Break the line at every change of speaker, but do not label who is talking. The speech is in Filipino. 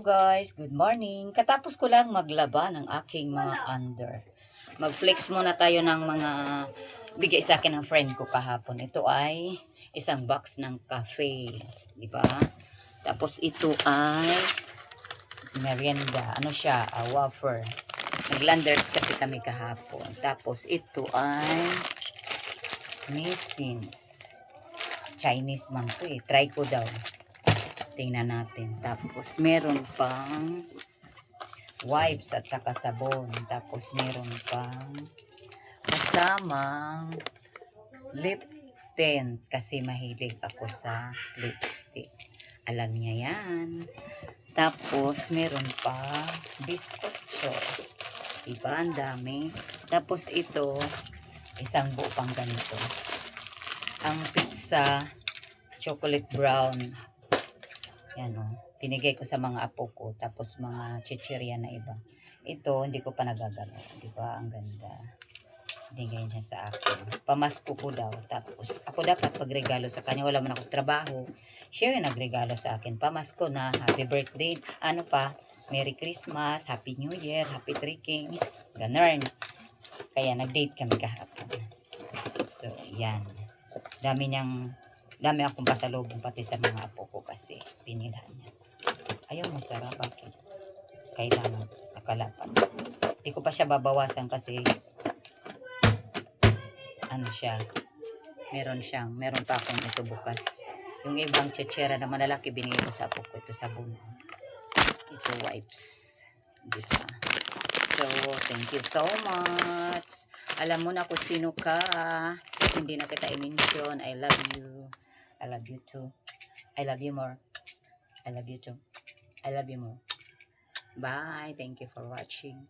guys, good morning. Katapos ko lang maglaba ng aking mga under. Mag-flex muna tayo ng mga bigay sa akin ng friend ko kahapon. Ito ay isang box ng cafe, di ba? Tapos ito ay merienda. Ano siya? Wafer. Nag-landers kasi kami kahapon. Tapos ito ay Missins. Chinese man to eh. Try ko daw. Tingnan natin. Tapos, meron pang wipes at saka sabon. Tapos, meron pang kasamang lip tint. Kasi mahilig ako sa lipstick. Alam niya yan. Tapos, meron pa biskotso. Diba? Ang dami. Tapos, ito, isang buo pang ganito. Ang pizza, chocolate brown. Yan o. Pinigay ko sa mga apo ko. Tapos mga chichirya na iba. Ito, hindi ko pa nagagalaw. Diba? Ang ganda. Binigay niya sa akin. Pamasko ko daw. Tapos, ako dapat pagregalo sa kanya. Wala man akong trabaho. Siya yung nagregalo sa akin. Pamasko na. Happy birthday. Ano pa? Merry Christmas. Happy New Year. Happy Three Kings. Ganun. Kaya nag-date kami kahapon. So, yan. Dami akong pasalubong pati sa mga apo ko kasi pinilhan niya. Ayaw, masarap. Bakit? Kailangan nakalapan. Hindi ko pa siya babawasan kasi ano siya, meron pa akong ito bukas. Yung ibang chichera na malalaki binigay ko sa apo ko. Ito sabon. Ito wipes. Diba? So, thank you so much. Alam mo na kung sino ka. Hindi na kita i-mention. I love you. I love you too. I love you more. I love you too. I love you more. Bye. Thank you for watching.